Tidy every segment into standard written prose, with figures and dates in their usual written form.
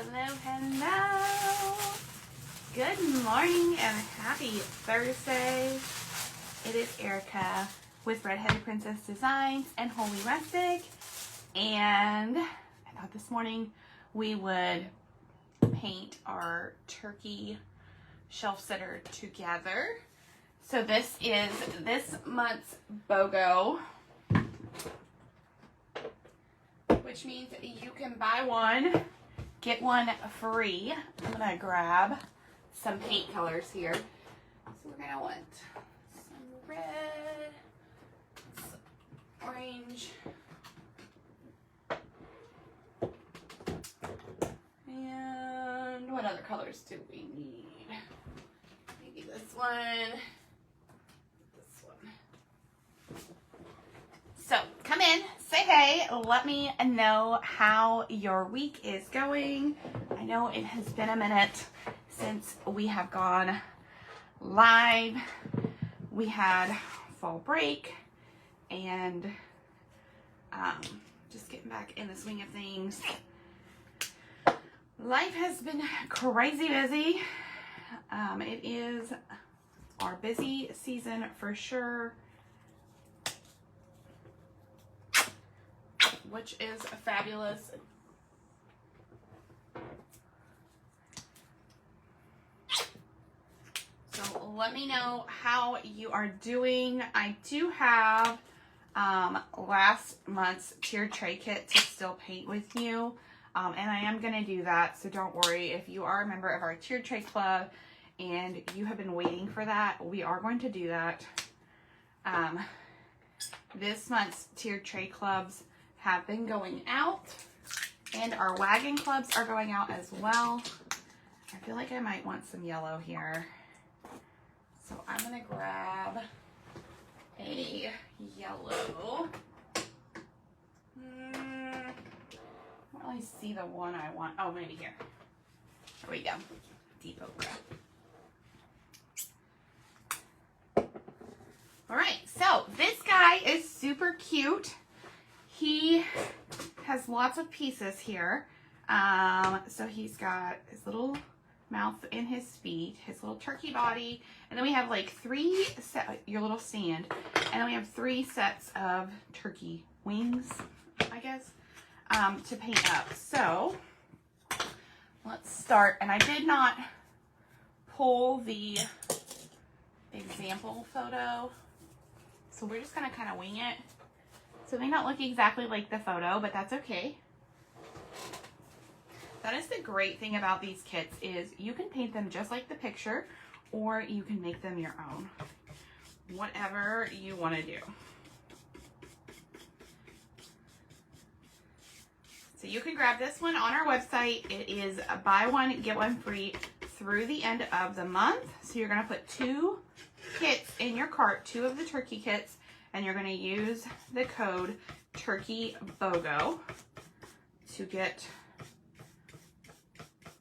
Hello, hello. Good morning and happy Thursday. It is Erica with Redheaded Princess Designs and Holy Rustic. And I thought this morning we would paint our turkey shelf sitter together. So this is this month's BOGO, which means you can buy one, get one free. I'm gonna grab some paint colors here. So we're gonna want some red, some orange, and what other colors do we need? Maybe this one. So come in, say hey, let me know how your week is going. I know it has been a minute since we have gone live. We had fall break and just getting back in the swing of things. Life has been crazy busy. It is our busy season for sure, which is fabulous. So let me know how you are doing. I do have last month's tiered tray kit to still paint with you. And I am going to do that, so don't worry. If you are a member of our tiered tray club and you have been waiting for that, we are going to do that. This month's tiered tray clubs have been going out, and our wagon clubs are going out as well. I feel like I might want some yellow here, so I'm gonna grab a yellow. I don't really see the one I want. Oh, maybe here. There we go. Deep ochre. All right, so this guy is super cute. He has lots of pieces here. So he's got his little mouth and his feet, his little turkey body, and then we have like your little stand, and then we have 3 sets of turkey wings, I guess, to paint up. So let's start, and I did not pull the example photo, so we're just gonna kind of wing it. So they don't look exactly like the photo, but that's okay. That is the great thing about these kits, is you can paint them just like the picture, or you can make them your own. Whatever you want to do. So you can grab this one on our website. It is a buy one, get one free through the end of the month. So you're going to put 2 kits in your cart, 2 of the turkey kits, and you're going to use the code TURKEYBOGO to get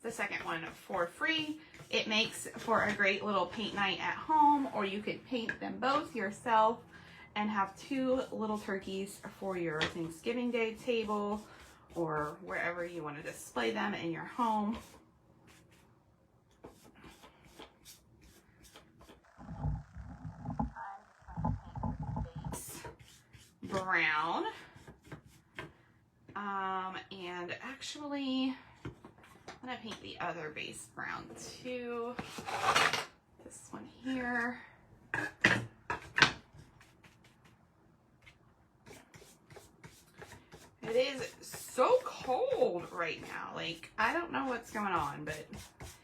the second one for free. It makes for a great little paint night at home, or you could paint them both yourself and have 2 little turkeys for your Thanksgiving Day table, or wherever you want to display them in your home. Brown, and actually I'm gonna paint the other base brown too. This one here. It is so cold right now. Like, I don't know what's going on, but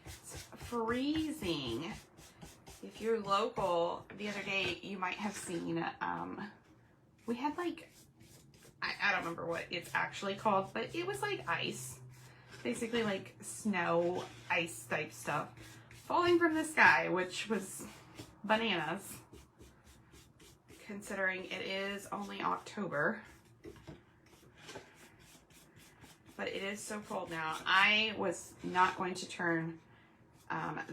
it's freezing. If you're local, the other day you might have seen we had like, I don't remember what it's actually called, but it was like ice. Basically like snow, ice type stuff falling from the sky, which was bananas, considering it is only October. But it is so cold now. I was not going to turn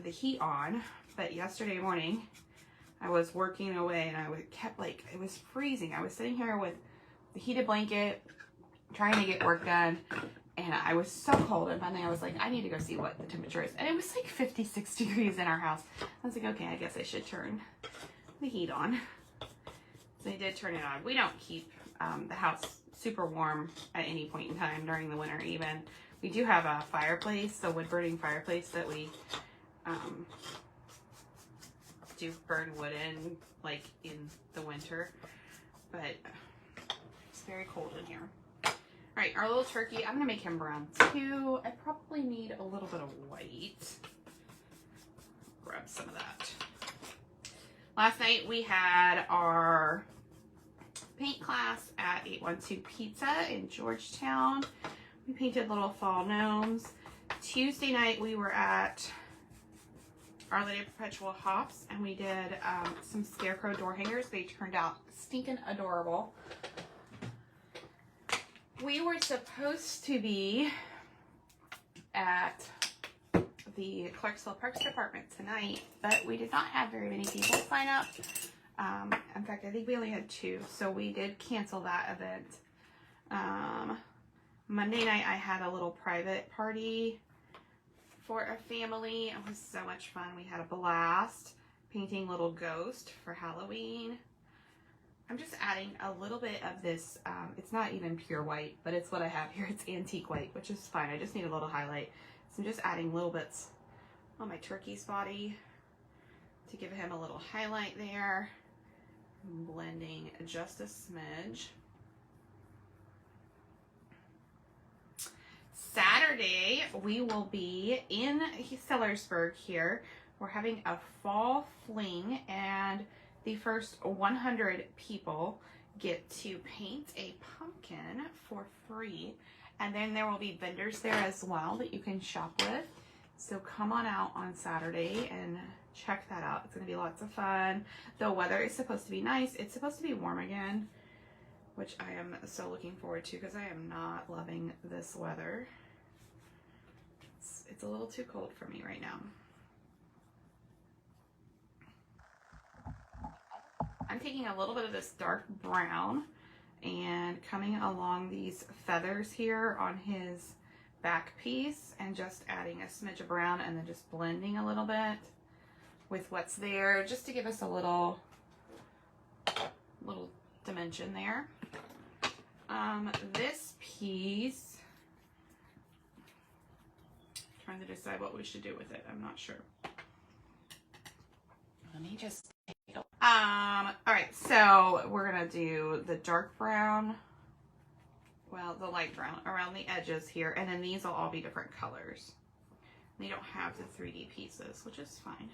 the heat on, but yesterday morning I was working away and I kept like, it was freezing. I was sitting here with the heated blanket, trying to get work done, And I was so cold, and finally I was like, I need to go see what the temperature is. And it was like 56 degrees in our house. I was like, okay, I guess I should turn the heat on. So I did turn it on. We don't keep the house super warm at any point in time during the winter even. We do have a fireplace, a wood burning fireplace that we do burn wood in, like in the winter. But it's very cold in here. All right, our little turkey, I'm gonna make him brown too. I probably need a little bit of white. Grab some of that. Last night we had our paint class at 812 Pizza in Georgetown. We painted little fall gnomes. Tuesday night we were at Our Lady of Perpetual Hops and we did some scarecrow door hangers. They turned out stinking adorable. We were supposed to be at the Clarksville Parks Department tonight, but we did not have very many people sign up. In fact, I think we only had 2, so we did cancel that event. Monday night, I had a little private party for a family. It was so much fun. We had a blast painting little ghosts for Halloween. I'm just adding a little bit of this, it's not even pure white, but it's what I have here. It's antique white, which is fine. I just need a little highlight. So I'm just adding little bits on my turkey's body to give him a little highlight there. I'm blending just a smidge. Saturday, we will be in Sellersburg here. We're having a fall fling and the first 100 people get to paint a pumpkin for free. And then there will be vendors there as well that you can shop with. So come on out on Saturday and check that out. It's gonna be lots of fun. The weather is supposed to be nice. It's supposed to be warm again, which I am so looking forward to because I am not loving this weather. It's a little too cold for me right now. I'm taking a little bit of this dark brown and coming along these feathers here on his back piece and just adding a smidge of brown and then just blending a little bit with what's there just to give us a little dimension there. This piece, trying to decide what we should do with it. I'm not sure. Let me just take it. All right, so we're gonna do the dark brown, well, the light brown around the edges here, and then these will all be different colors. They don't have the 3D pieces, which is fine.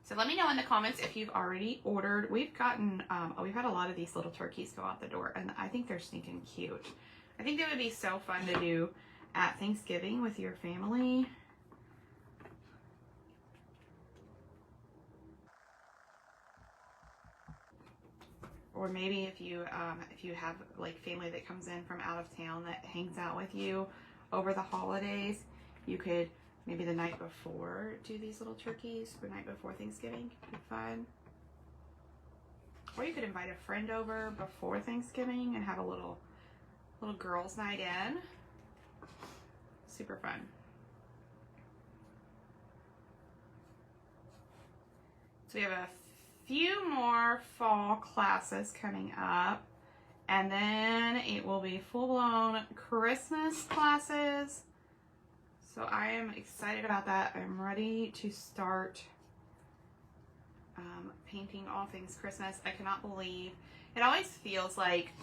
So let me know in the comments if you've already ordered. We've gotten, we've had a lot of these little turkeys go out the door, and I think they're stinking cute. I think they would be so fun to do at Thanksgiving with your family. Or maybe if you have like family that comes in from out of town that hangs out with you over the holidays, you could maybe the night before do these little turkeys, the night before Thanksgiving. It'd be fun. Or you could invite a friend over before Thanksgiving and have a little girls' night in. Super fun. So we have a few more fall classes coming up, and then it will be full-blown Christmas classes. So I am excited about that. I'm ready to start painting all things Christmas. I cannot believe it. Always feels like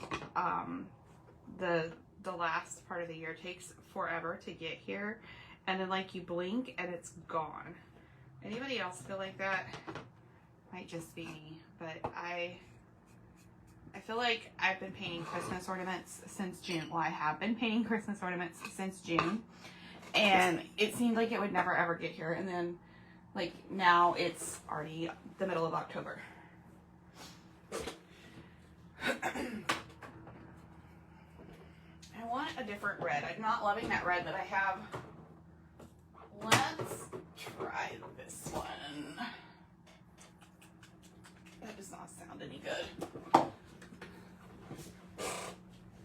the last part of the year takes forever to get here, and then like you blink and it's gone. Anybody else feel like that? Might just be me, but I feel like I've been painting Christmas ornaments since June. Well, I have been painting Christmas ornaments since June, and it seemed like it would never ever get here, and then like now it's already the middle of October. I want a different red. I'm not loving that red that I have. Let's try this one. That does not sound any good.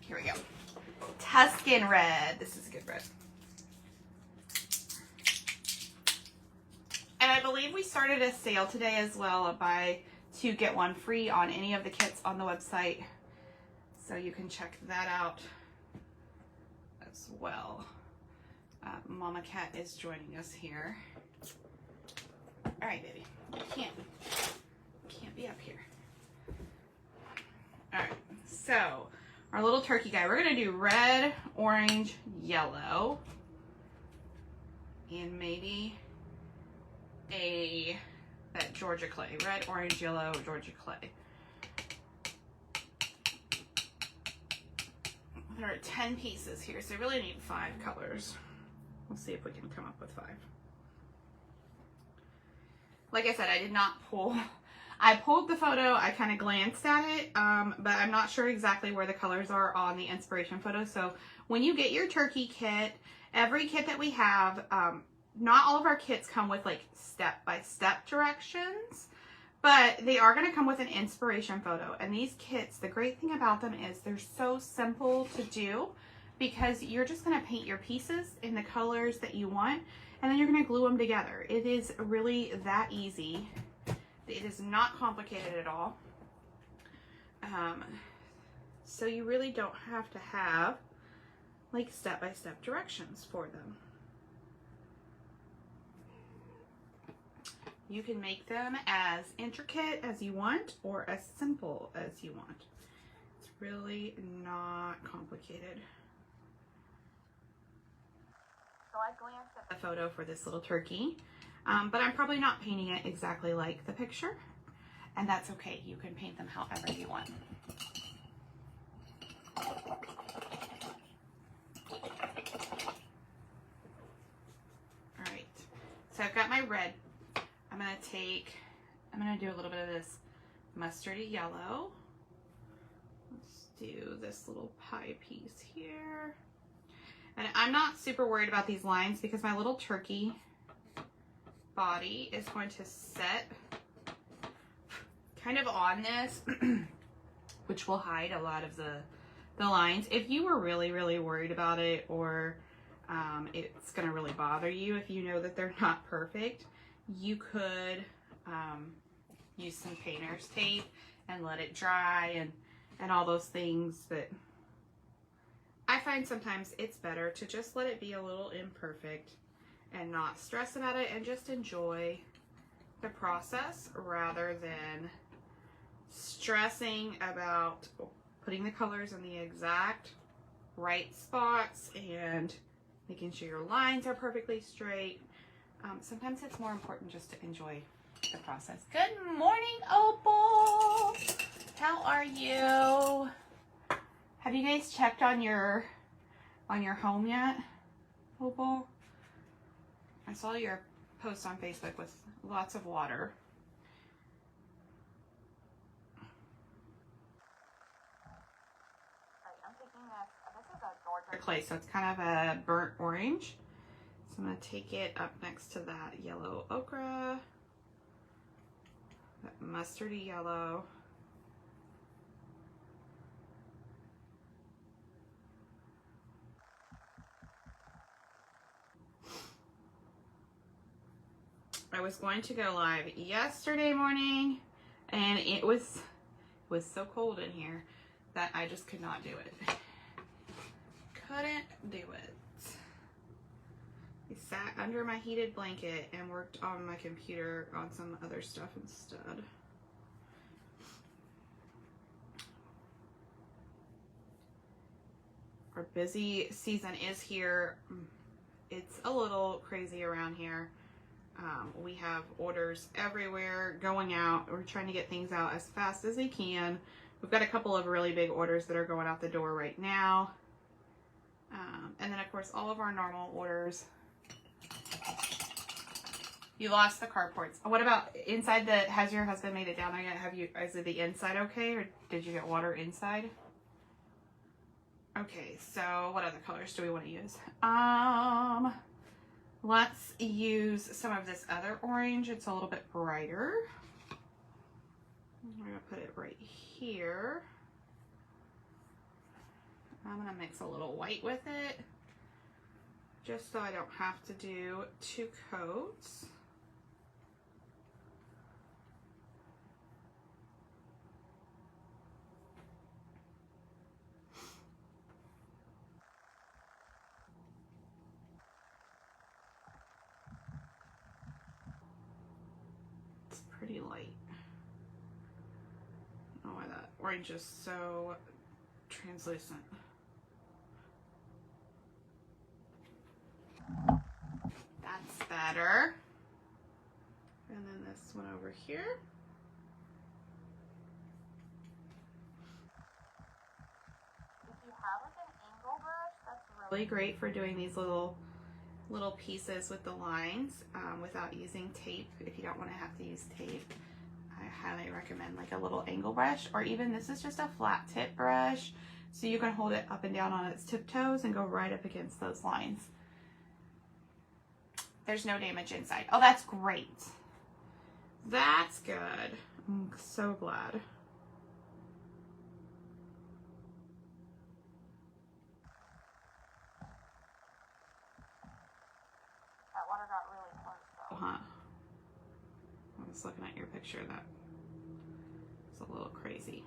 Here we go. Tuscan red. This is a good red. And I believe we started a sale today as well, a buy two get one free on any of the kits on the website. So you can check that out as well. Mama Cat is joining us here. All right, baby, you can't be up here. All right, so our little turkey guy, we're gonna do red, orange, yellow, and maybe that Georgia clay. Red, orange, yellow, Georgia clay. There are 10 pieces here, so I really need 5 colors. We'll see if we can come up with 5. Like I said, I did not pull. I pulled the photo, I kind of glanced at it, but I'm not sure exactly where the colors are on the inspiration photo. So when you get your turkey kit, every kit that we have, not all of our kits come with like step-by-step directions, but they are going to come with an inspiration photo. And these kits, the great thing about them is they're so simple to do because you're just going to paint your pieces in the colors that you want, and then you're going to glue them together. It is really that easy. It is not complicated at all. So you really don't have to have like step-by-step directions for them. You can make them as intricate as you want or as simple as you want. It's really not complicated. So I glanced at the photo for this little turkey, but I'm probably not painting it exactly like the picture, and that's okay. You can paint them however you want. All right, so I've got my red. I'm gonna do a little bit of this mustardy yellow. Let's do this little pie piece here. And I'm not super worried about these lines because my little turkey body is going to set kind of on this, which will hide a lot of the lines. If you were really, really worried about it, or it's gonna really bother you if you know that they're not perfect, you could use some painter's tape and let it dry and all those things, but I find sometimes it's better to just let it be a little imperfect and not stress about it and just enjoy the process rather than stressing about putting the colors in the exact right spots and making sure your lines are perfectly straight. Sometimes it's more important just to enjoy the process. Good morning, Opal. How are you? Have you guys checked on your home yet, Opal? I saw your post on Facebook with lots of water. Alright, I'm taking this is a Georgia clay, so it's kind of a burnt orange. So I'm going to take it up next to that yellow ochre, that mustardy yellow. I was going to go live yesterday morning, and it was so cold in here that I just could not do it. Couldn't do it. I sat under my heated blanket and worked on my computer on some other stuff instead. Our busy season is here. It's a little crazy around here. We have orders everywhere going out. We're trying to get things out as fast as we can. We've got a couple of really big orders that are going out the door right now. And then of course all of our normal orders. You lost the carports. What about inside has your husband made it down there yet? Is it the inside okay, or did you get water inside? Okay, so what other colors do we want to use? Let's use some of this other orange. It's a little bit brighter. I'm gonna put it right here. I'm gonna mix a little white with it, just so I don't have to do 2 coats. It's pretty light. I don't know why that orange is so translucent. That's better. And then this one over here. If you have like an angle brush, that's really great for doing these little pieces with the lines without using tape. If you don't want to have to use tape, I highly recommend like a little angle brush, or even this is just a flat tip brush, so you can hold it up and down on its tiptoes and go right up against those lines. There's no damage inside. Oh, that's great. That's good. I'm so glad. That water got really close though. Huh? I was looking at your picture. That was a little crazy.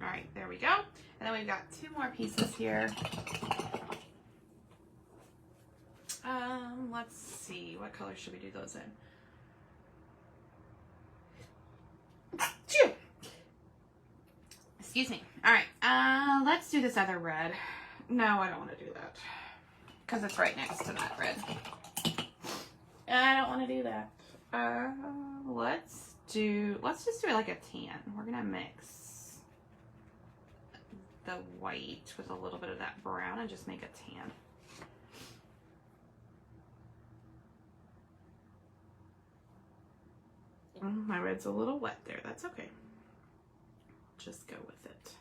All right, there we go. And then we've got 2 more pieces here. Let's see, what color should we do those in? Phew. Excuse me. All right, let's do this other red. No, I don't want to do that because it's right next to that red. I don't want to do that. Let's just do it like a tan. We're gonna mix the white with a little bit of that brown and just make a tan. My red's a little wet there. That's okay. Just go with it.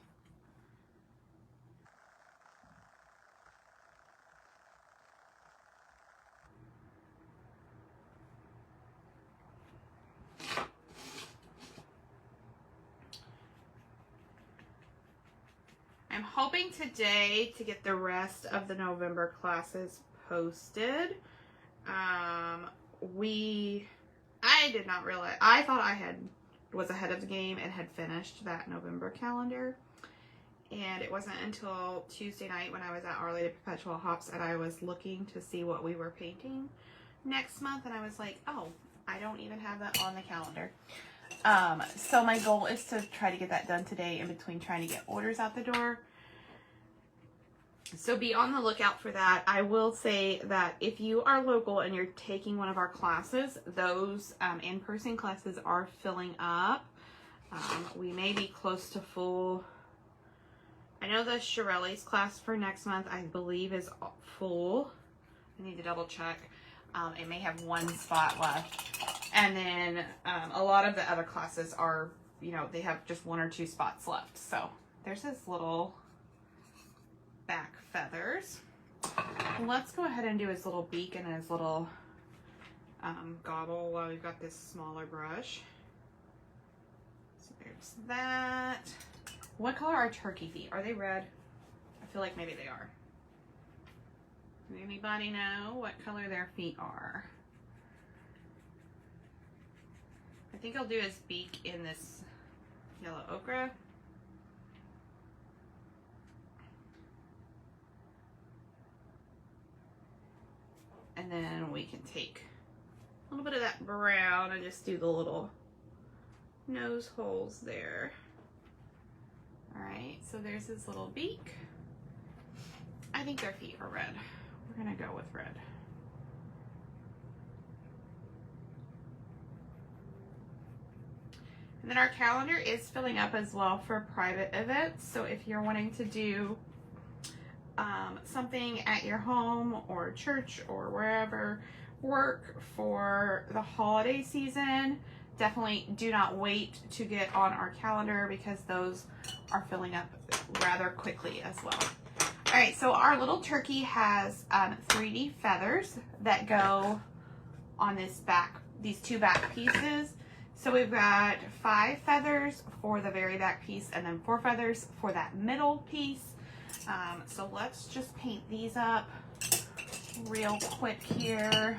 I'm hoping today to get the rest of the November classes posted. I did not realize, I thought I was ahead of the game and had finished that November calendar. And it wasn't until Tuesday night when I was at Our Lady Perpetual Hops and I was looking to see what we were painting next month. And I was like, oh, I don't even have that on the calendar. So my goal is to try to get that done today in between trying to get orders out the door. So be on the lookout for that. I will say that if you are local and you're taking one of our classes, those in-person classes are filling up. We may be close to full. I know the Shirelli's class for next month, I believe, is full. I need to double check. It may have 1 spot left. And then a lot of the other classes are, you know, they have just 1 or 2 spots left. So there's this little back feathers. Let's go ahead and do his little beak and his little gobble while we've got this smaller brush. So there's that. What color are turkey feet? Are they red? I feel like maybe they are. Anybody know what color their feet are? I think I'll do his beak in this yellow ochre. And then we can take a little bit of that brown and just do the little nose holes there. All right, so there's his little beak. I think their feet are red. We're gonna go with red. And then our calendar is filling up as well for private events. So if you're wanting to do something at your home or church or wherever, work for the holiday season, definitely do not wait to get on our calendar because those are filling up rather quickly as well. All right, so our little turkey has 3D feathers that go on this back, these 2 back pieces. So we've got 5 feathers for the very back piece and then 4 feathers for that middle piece. So let's just paint these up real quick here.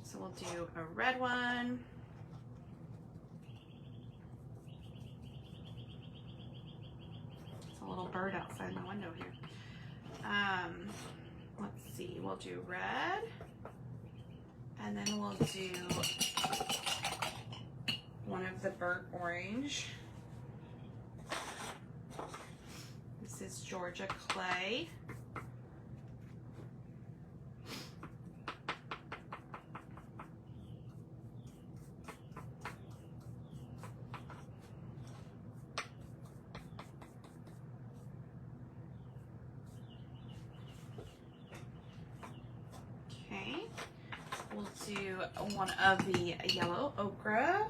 So we'll do a red one. It's a little bird outside my window here. Let's see, we'll do red, and then we'll do one of the burnt orange. This is Georgia clay. Okay, we'll do one of the yellow ochre.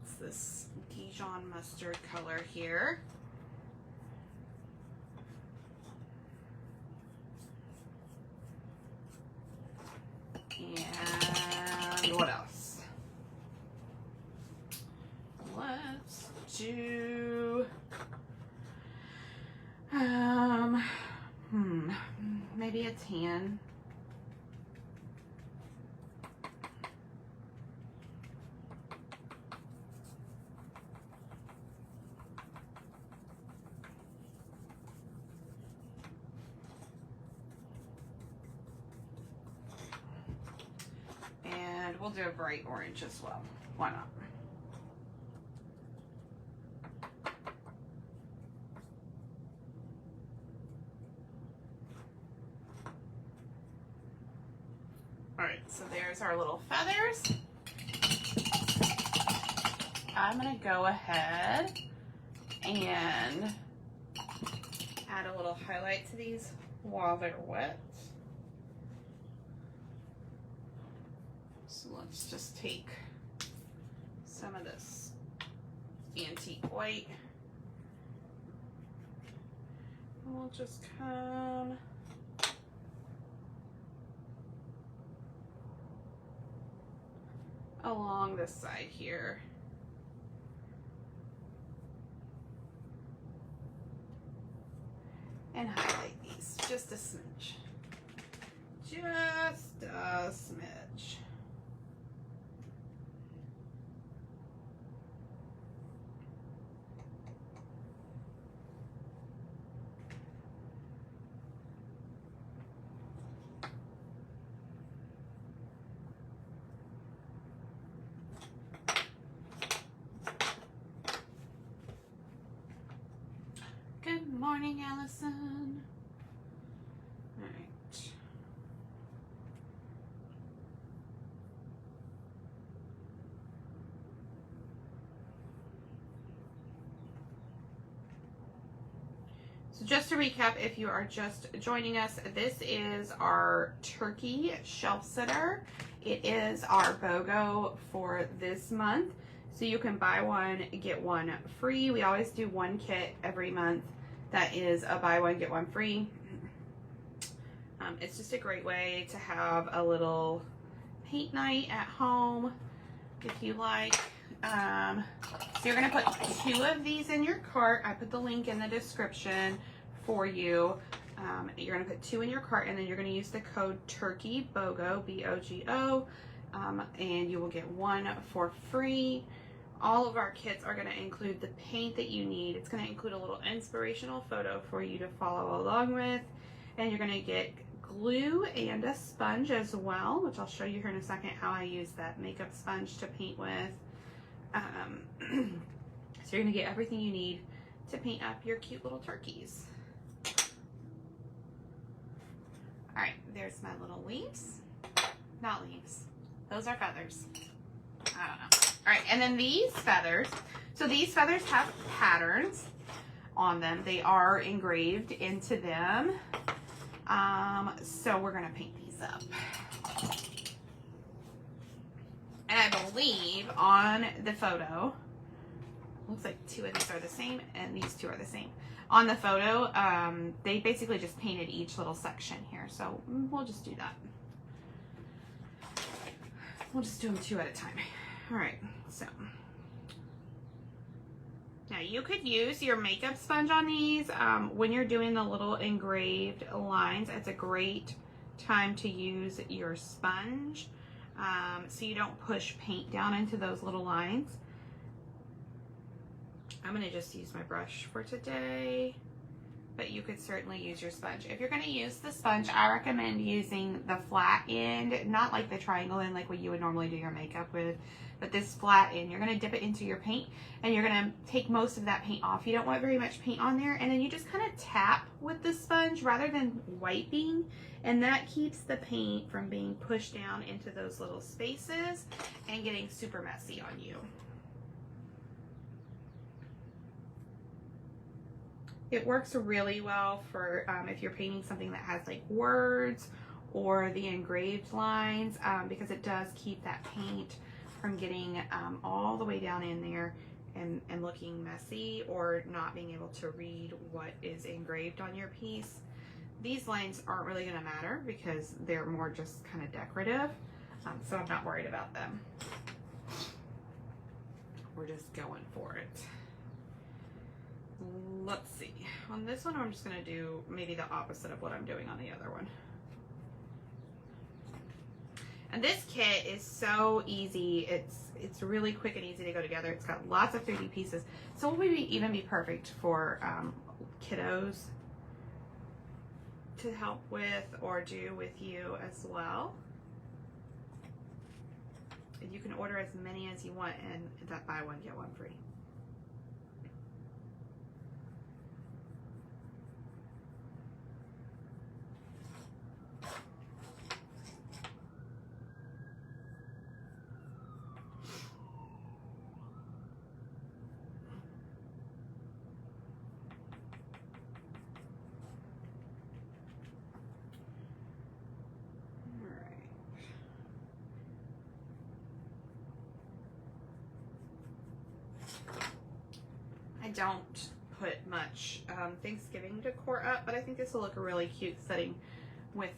It's this Dijon mustard color here. And what else? Let's do maybe a tan. And we'll do a bright orange as well. Why not? All right, so there's our little feathers. I'm gonna go ahead and add a little highlight to these while they're wet. So let's just take some of this antique white, and we'll just come along this side here. And highlight these just a smidge. Just a smidge. Good morning, Allison. All right. So just to recap, if you are just joining us, this is our turkey shelf sitter. It is our BOGO for this month. So you can buy one, get one free. We always do one kit every month that is a buy one, get one free. It's just a great way to have a little paint night at home if you like. So you're gonna put 2 of these in your cart. I put the link in the description for you. You're gonna put 2 in your cart, and then you're gonna use the code TURKEY, BOGO, B-O-G-O, and you will get 1 for free. All of our kits are going to include the paint that you need. It's going to include a little inspirational photo for you to follow along with. And you're going to get glue and a sponge as well, which I'll show you here in a second how I use that makeup sponge to paint with. So you're going to get everything you need to paint up your cute little turkeys. All right, there's my little leaves. Not leaves. Those are feathers. I don't know. All right, and then these feathers. So these feathers have patterns on them. They are engraved into them. So we're gonna paint these up. And I believe on the photo, looks like 2 of these are the same and these 2 are the same. On the photo, they basically just painted each little section here. So we'll just do that. We'll just do them 2 at a time. All right, so you could use your makeup sponge on these when you're doing the little engraved lines. It's a great time to use your sponge so you don't push paint down into those little lines. I'm going to just use my brush for today, but you could certainly use your sponge. If you're going to use the sponge, I recommend using the flat end, not like the triangle end like what you would normally do your makeup with, but this flat end. You're going to dip it into your paint and you're going to take most of that paint off. You don't want very much paint on there, and then you just kind of tap with the sponge rather than wiping, and that keeps the paint from being pushed down into those little spaces and getting super messy on you. It works really well for if you're painting something that has like words or the engraved lines, because it does keep that paint from getting all the way down in there and looking messy or not being able to read what is engraved on your piece. These lines aren't really going to matter because they're more just kind of decorative, so I'm not worried about them. We're just going for it. Let's see. On this one, I'm just going to do maybe the opposite of what I'm doing on the other one. And this kit is so easy. It's really quick and easy to go together. It's got lots of 3D pieces. So it would even be perfect for kiddos to help with or do with you as well. And you can order as many as you want, and that buy one, get one free. I don't put much Thanksgiving decor up, but I think this will look a really cute setting with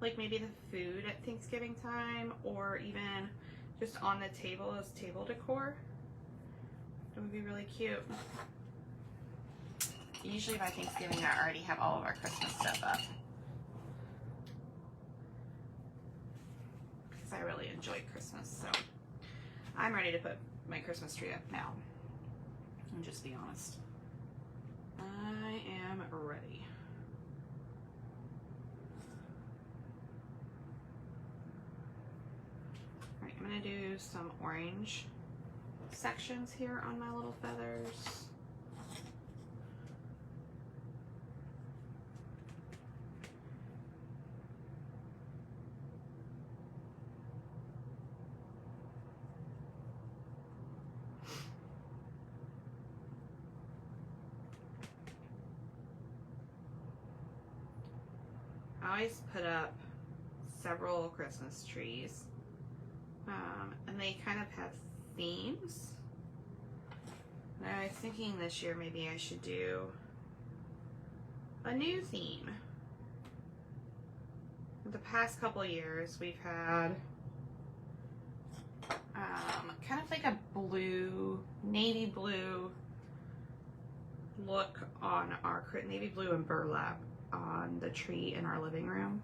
like maybe the food at Thanksgiving time, or even just on the table as table decor. It would be really cute. Usually by Thanksgiving I already have all of our Christmas stuff up, because I really enjoy Christmas, so I'm ready to put my Christmas tree up now. And just be honest, I am ready. All right, I'm gonna do some orange sections here on my little feathers. I always put up several Christmas trees, and they kind of have themes. And I was thinking this year maybe I should do a new theme. The past couple years we've had kind of like a blue, navy blue look on our navy blue and burlap on the tree in our living room.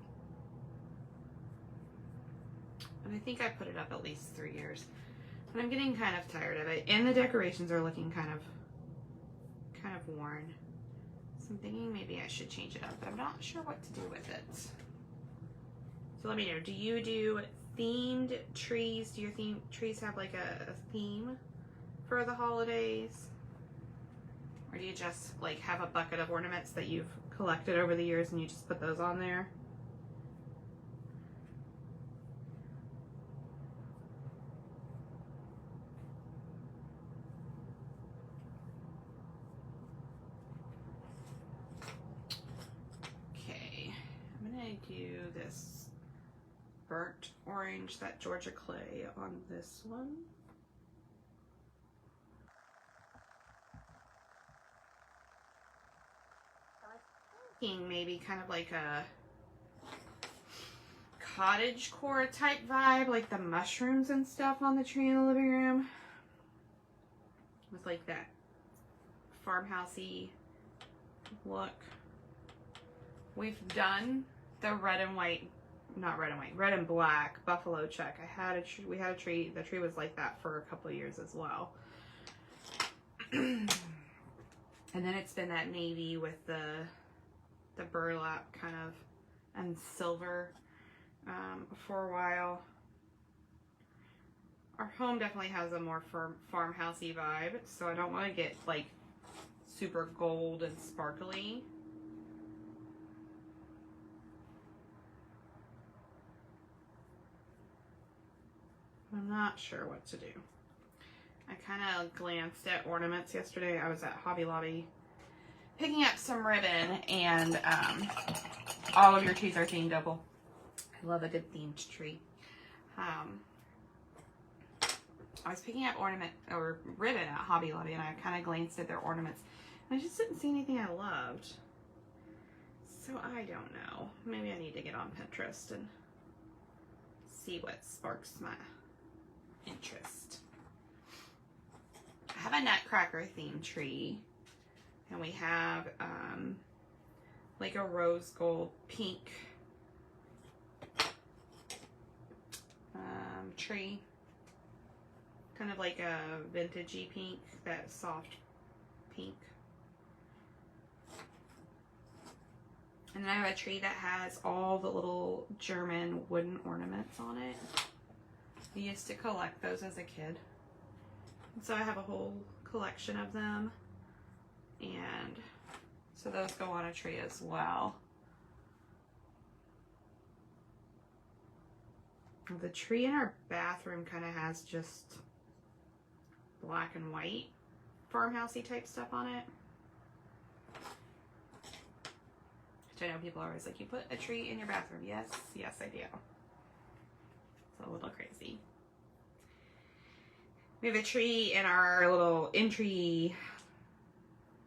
And I think I put it up at least 3 years. And I'm getting kind of tired of it. And the decorations are looking kind of worn. So I'm thinking maybe I should change it up, but I'm not sure what to do with it. So let me know, do you do themed trees? Do your trees have like a theme for the holidays? Or do you just like have a bucket of ornaments that you've collected over the years and you just put those on there? Okay, I'm gonna do this burnt orange, that Georgia clay, on this one. Maybe kind of like a cottage core type vibe, like the mushrooms and stuff on the tree in the living room. with like that farmhousey look. We've done the red and white, not red and white, red and black buffalo check. We had a tree. The tree was like that for a couple of years as well. And then it's been that navy with the burlap kind of and silver for a while. Our home definitely has a more farmhousey vibe, so I don't want to get like super gold and sparkly. I'm not sure what to do. I kind of glanced at ornaments yesterday. I was at Hobby Lobby picking up some ribbon, and all of your trees are themed, Gobble. I love a good themed tree. I was picking up ribbon at Hobby Lobby, and I kind of glanced at their ornaments, and I just didn't see anything I loved. So I don't know. Maybe I need to get on Pinterest and see what sparks my interest. I have a Nutcracker themed tree, and we have like a rose gold pink tree, kind of like a vintagey pink, that soft pink. And then I have a tree that has all the little German wooden ornaments on it. I used to collect those as a kid. And so I have a whole collection of them. And so those go on a tree as well. The tree in our bathroom kind of has just black and white farmhousey type stuff on it. Which I know people are always like, you put a tree in your bathroom. Yes, yes I do. It's a little crazy. We have a tree in our little entry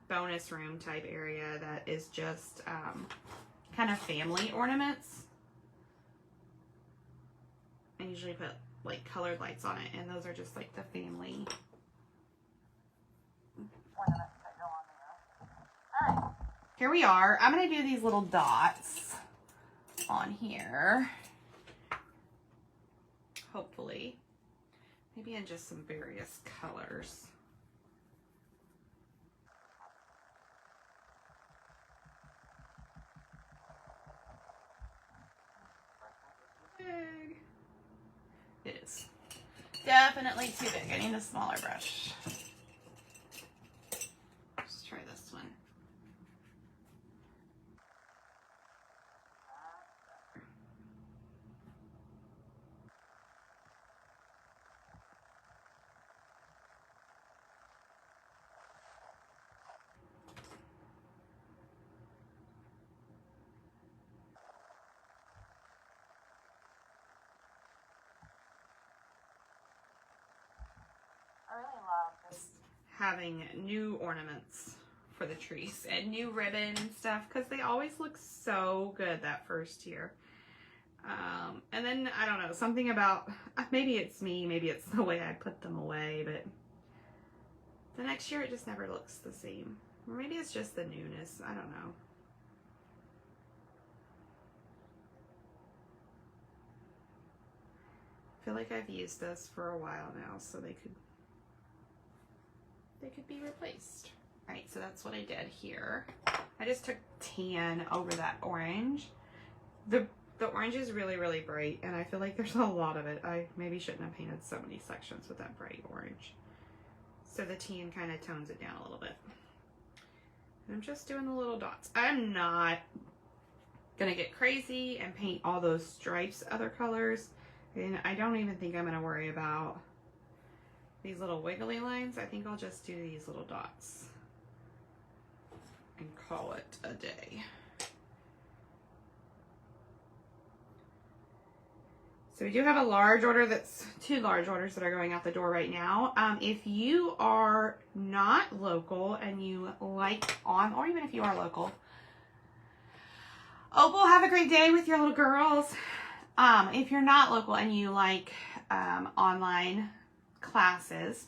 bonus room type area that is just kind of family ornaments. I usually put like colored lights on it, and those are just like the family ornaments that go on there. All right, here we are. I'm going to do these little dots on here. Hopefully. Maybe in just some various colors. Big. It is. Definitely too big. I need a smaller brush. Let's try this one. I really love just having new ornaments for the trees and new ribbon and stuff, because they always look so good that first year. And then, I don't know, something about, maybe it's me, maybe it's the way I put them away, but the next year it just never looks the same. Or maybe it's just the newness, I don't know. I feel like I've used this for a while now, so they could be replaced. All right, so that's what I did here. I just took tan over that orange. The orange is really, really bright, and I feel like there's a lot of it. I maybe shouldn't have painted so many sections with that bright orange. So the tan kind of tones it down a little bit. And I'm just doing the little dots. I'm not gonna get crazy and paint all those stripes other colors. And I don't even think I'm gonna worry about these little wiggly lines. I think I'll just do these little dots and call it a day. So we do have a large order, that's 2 large orders that are going out the door right now. If you are not local and you like or even if you are local, Opal, have a great day with your little girls. If you're not local and you like online classes,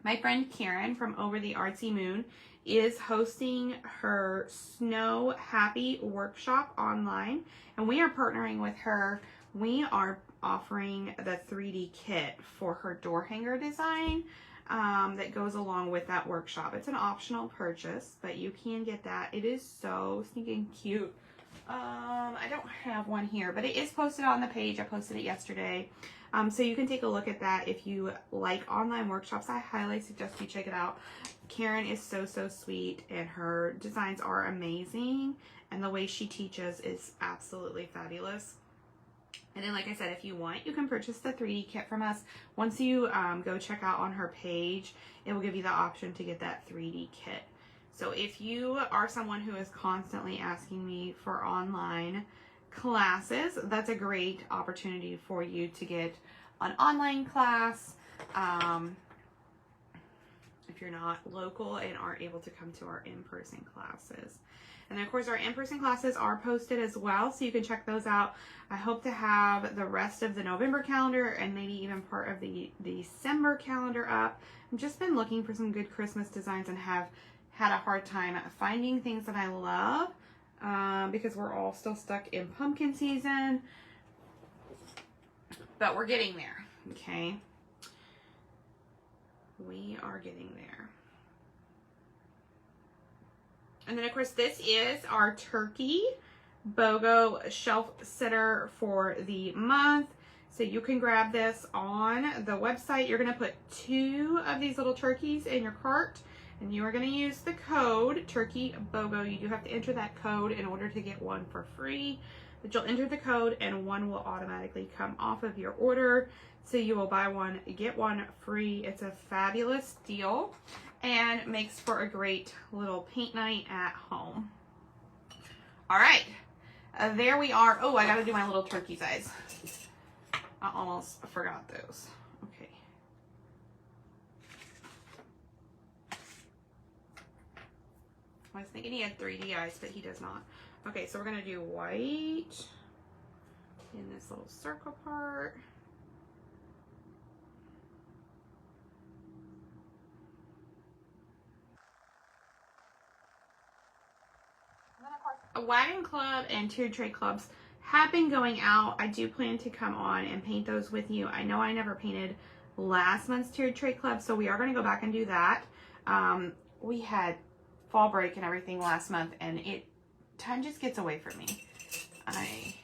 My friend Karen from Over the Artsy Moon is hosting her Snow Happy workshop online, and we are partnering with her. We are offering the 3D kit for her door hanger design that goes along with that workshop. It's an optional purchase, but you can get that. It is so sneaking cute. I don't have one here, but it is posted on the page. I posted it yesterday. So you can take a look at that if you like online workshops. I highly suggest you check it out. Karen is so sweet, and her designs are amazing, and the way she teaches is absolutely fabulous. And then, like I said, if you want, you can purchase the 3D kit from us. Once you go check out on her page, it will give you the option to get that 3D kit. So if you are someone who is constantly asking me for online classes, that's a great opportunity for you to get an online class if you're not local and aren't able to come to our in-person classes. And then, of course, our in-person classes are posted as well, so you can check those out. I hope to have the rest of the November calendar and maybe even part of the December calendar up. I've just been looking for some good Christmas designs and have had a hard time finding things that I love because we're all still stuck in pumpkin season. But we're getting there, okay? We are getting there. And then, of course, this is our turkey BOGO shelf sitter for the month. So you can grab this on the website. You're going to put 2 of these little turkeys in your cart, and you are going to use the code turkey BOGO. You do have to enter that code in order to get one for free. But you'll enter the code, and one will automatically come off of your order. So you will buy one, get one free. It's a fabulous deal and makes for a great little paint night at home. All right, there we are. Oh, I got to do my little turkey's eyes. I almost forgot those. Okay. I was thinking he had 3D eyes, but he does not. Okay, so we're going to do white in this little circle part. Wagon Club and Tiered Tray Clubs have been going out. I do plan to come on and paint those with you. I know I never painted last month's Tiered Tray Club, so we are going to go back and do that. We had fall break and everything last month, and time just gets away from me. I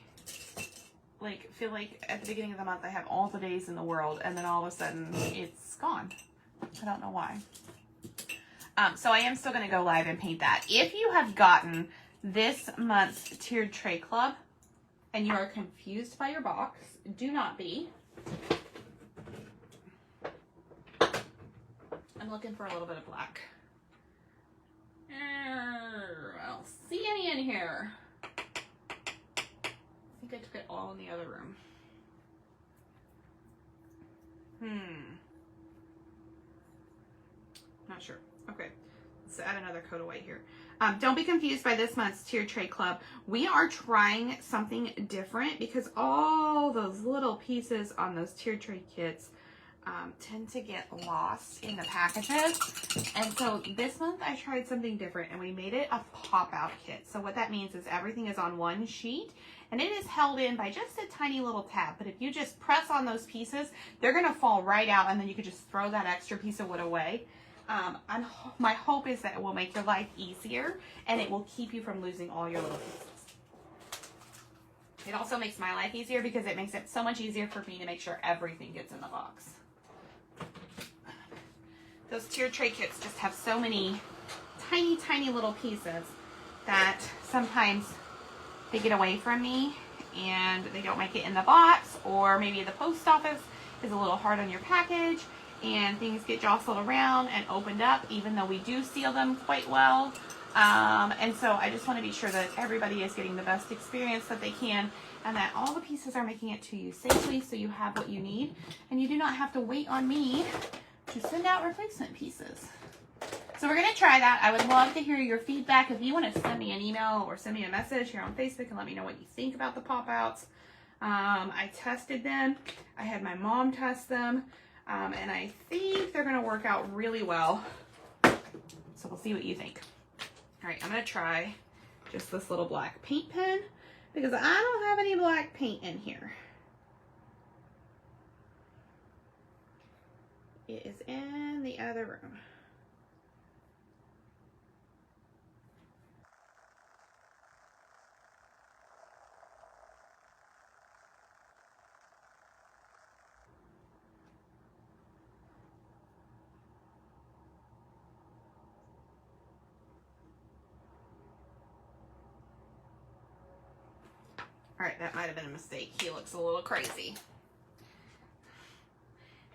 feel like at the beginning of the month I have all the days in the world, and then all of a sudden it's gone. I don't know why. So I am still going to go live and paint that. If you have gotten this month's Tiered Tray Club and you are confused by your box, do not be. I'm looking for a little bit of black. I don't see any in here. I think I took it all in the other room. Not sure. Okay, let's add another coat of white here. Don't be confused by this month's Tiered Tray Club. We are trying something different because all those little pieces on those Tiered Tray kits tend to get lost in the packages. And so this month I tried something different, and we made it a pop-out kit. So what that means is everything is on one sheet, and it is held in by just a tiny little tab. But if you just press on those pieces, they're going to fall right out, and then you can just throw that extra piece of wood away. My hope is that it will make your life easier, and it will keep you from losing all your little pieces. It also makes my life easier because it makes it so much easier for me to make sure everything gets in the box. Those Tiered Tray kits just have so many tiny little pieces that sometimes they get away from me and they don't make it in the box, or maybe the post office is a little hard on your package and things get jostled around and opened up, even though we do seal them quite well. And so I just want to be sure that everybody is getting the best experience that they can, and that all the pieces are making it to you safely, so you have what you need and you do not have to wait on me to send out replacement pieces. So we're going to try that. I would love to hear your feedback. If you want to send me an email or send me a message here on Facebook and let me know what you think about the pop-outs. I tested them. I had my mom test them. And I think they're gonna work out really well. So we'll see what you think. All right, I'm gonna try just this little black paint pen because I don't have any black paint in here. It is in the other room. All right, that might have been a mistake. He looks a little crazy.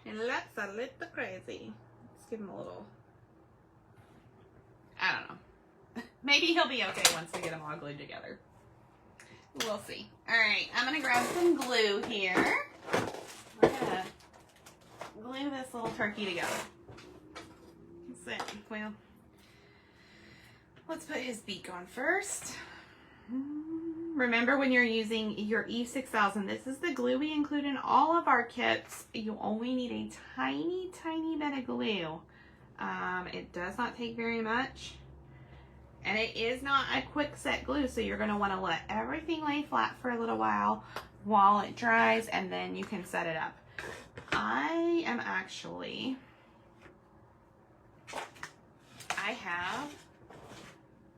He looks a little crazy. Let's give him a little, I don't know. Maybe he'll be okay once we get them all glued together. We'll see. All right, I'm gonna grab some glue here. We're gonna glue this little turkey together. Let's see. Well, let's put his beak on first. Remember, when you're using your E6000, this is the glue we include in all of our kits. You only need a tiny, tiny bit of glue. It does not take very much. And it is not a quick set glue, so you're going to want to let everything lay flat for a little while it dries, and then you can set it up. I have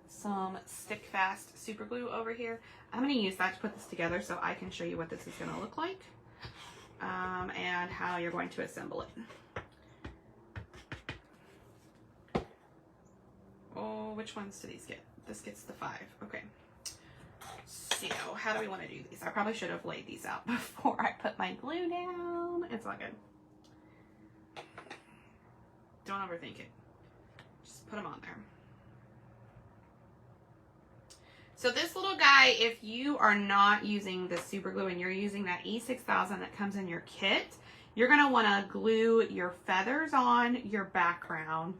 some stick fast super glue over here. I'm going to use that to put this together so I can show you what this is going to look like and how you're going to assemble it. Oh, which ones do these get? This gets the 5. Okay. So how do we want to do these? I probably should have laid these out before I put my glue down. It's all good. Don't overthink it. Just put them on there. So this little guy, if you are not using the super glue and you're using that E6000 that comes in your kit, you're going to want to glue your feathers on your background,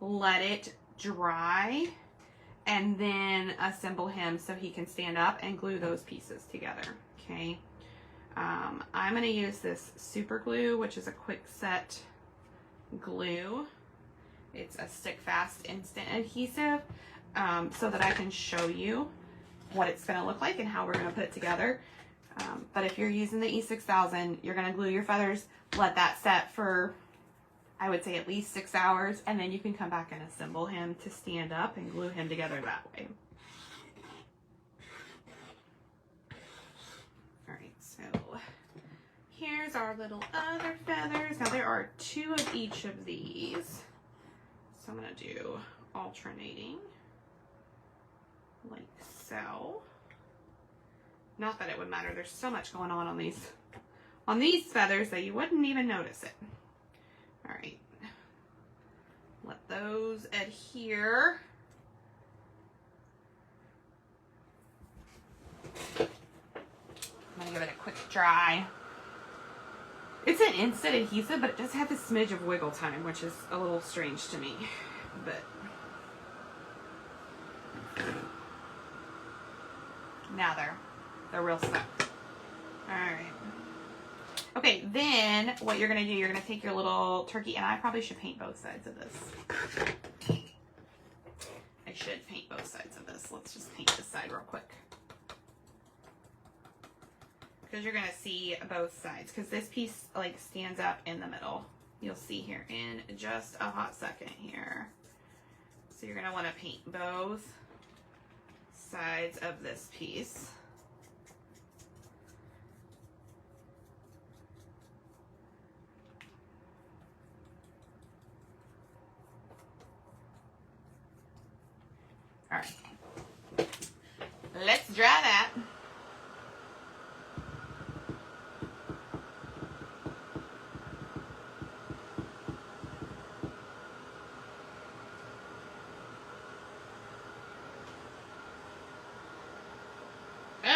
let it dry, and then assemble him so he can stand up and glue those pieces together. Okay. I'm going to use this super glue, which is a quick set glue. It's a stick fast instant adhesive. So that I can show you what it's going to look like and how we're going to put it together. But if you're using the E6000, you're going to glue your feathers, let that set for, I would say, at least 6 hours, and then you can come back and assemble him to stand up and glue him together that way. All right, so here's our little other feathers. Now there are 2 of each of these. So I'm going to do alternating. Like so. Not that it would matter. There's so much going on these feathers that you wouldn't even notice it. All right. Let those adhere. I'm gonna give it a quick dry. It's an instant adhesive, but it does have a smidge of wiggle time, which is a little strange to me. But now they're real stuck. All right. Okay, then what you're going to do, you're going to take your little turkey, and I probably should paint both sides of this. I should paint both sides of this. Let's just paint this side real quick. Because you're going to see both sides, because this piece like stands up in the middle. You'll see here in just a hot second here. So you're going to want to paint both sides of this piece. All right, let's dry that.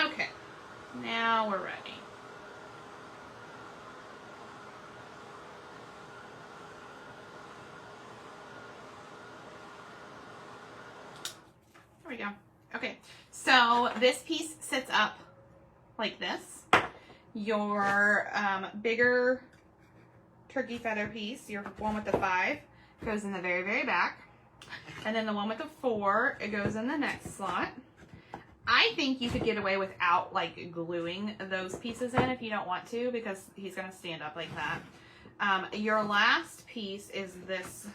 Okay, now we're ready. There we go. Okay, so this piece sits up like this. Your bigger turkey feather piece, your one with the 5, goes in the very, very back. And then the one with the 4, it goes in the next slot. I think you could get away without like gluing those pieces in if you don't want to, because he's going to stand up like that. Your last piece is this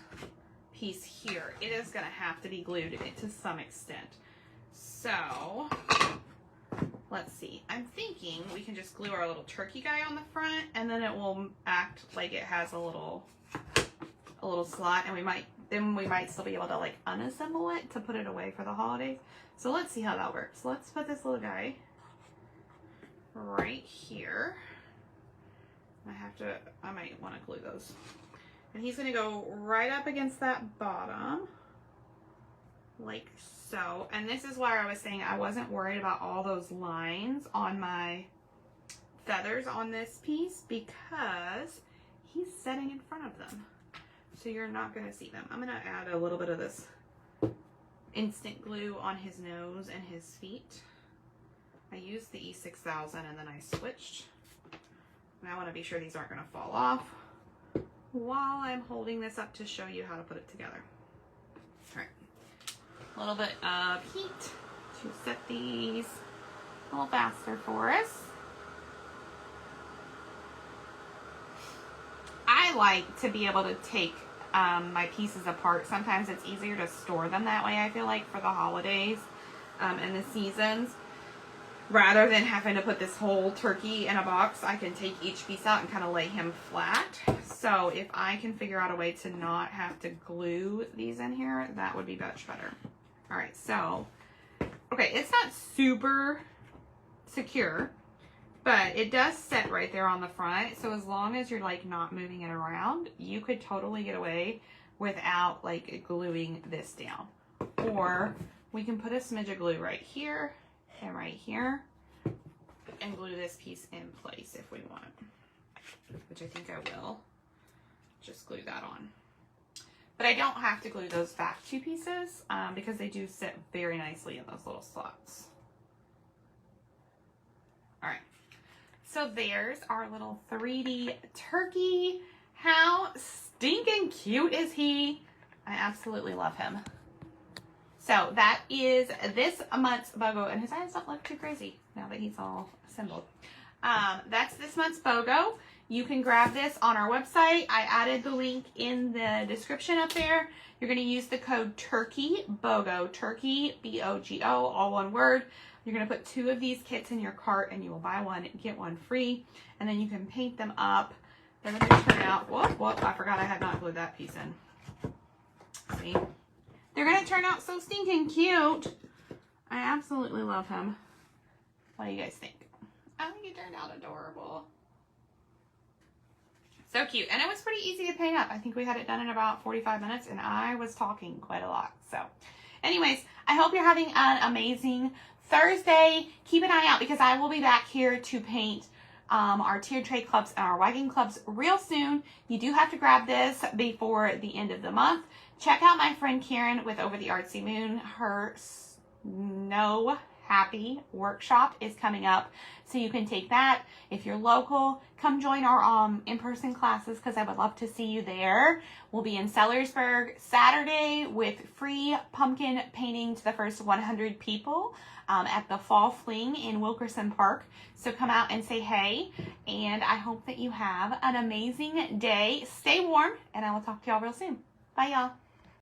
piece here. It is going to have to be glued to some extent. So let's see. I'm thinking we can just glue our little turkey guy on the front, and then it will act like it has a little slot, and we might still be able to like unassemble it to put it away for the holidays. So let's see how that works. Let's put this little guy right here. I might want to glue those. And he's going to go right up against that bottom, like so. And this is why I was saying I wasn't worried about all those lines on my feathers on this piece, because he's setting in front of them. So you're not going to see them. I'm going to add a little bit of this instant glue on his nose and his feet. I used the E6000 and then I switched. And I want to be sure these aren't going to fall off while I'm holding this up to show you how to put it together. All right. A little bit of heat to set these a little faster for us. I like to be able to take my pieces apart. Sometimes it's easier to store them that way, I feel like, for the holidays and the seasons. Rather than having to put this whole turkey in a box, I can take each piece out and kind of lay him flat. So if I can figure out a way to not have to glue these in here, that would be much better. All right, so, okay, it's not super secure, but it does set right there on the front. So as long as you're like not moving it around, you could totally get away without like gluing this down. Or we can put a smidge of glue right here and right here and glue this piece in place if we want, which I think I will. Just glue that on. But I don't have to glue those back 2 pieces because they do sit very nicely in those little slots. All right. So there's our little 3D turkey. How stinking cute is he? I absolutely love him. So that is this month's BOGO, and his eyes don't look too crazy now that he's all assembled. That's this month's BOGO. You can grab this on our website. I added the link in the description up there. You're going to use the code TURKEY, BOGO, turkey, B-O-G-O, all one word. You're going to put 2 of these kits in your cart, and you will buy one, get one free, and then you can paint them up. They're going to turn out, whoop, I forgot I had not glued that piece in. See? They're going to turn out so stinking cute. I absolutely love him. What do you guys think? I think he turned out adorable. So cute. And it was pretty easy to paint up. I think we had it done in about 45 minutes, and I was talking quite a lot. So anyways, I hope you're having an amazing Thursday. Keep an eye out because I will be back here to paint our tiered tray clubs and our wagging clubs real soon. You do have to grab this before the end of the month. Check out my friend Karen with Over the Artsy Moon. Her Snow Happy workshop is coming up, so you can take that. If you're local, come join our in-person classes because I would love to see you there. We'll be in Sellersburg Saturday with free pumpkin painting to the first 100 people at the Fall Fling in Wilkerson Park. So come out and say hey, and I hope that you have an amazing day. Stay warm, and I will talk to y'all real soon. Bye, y'all.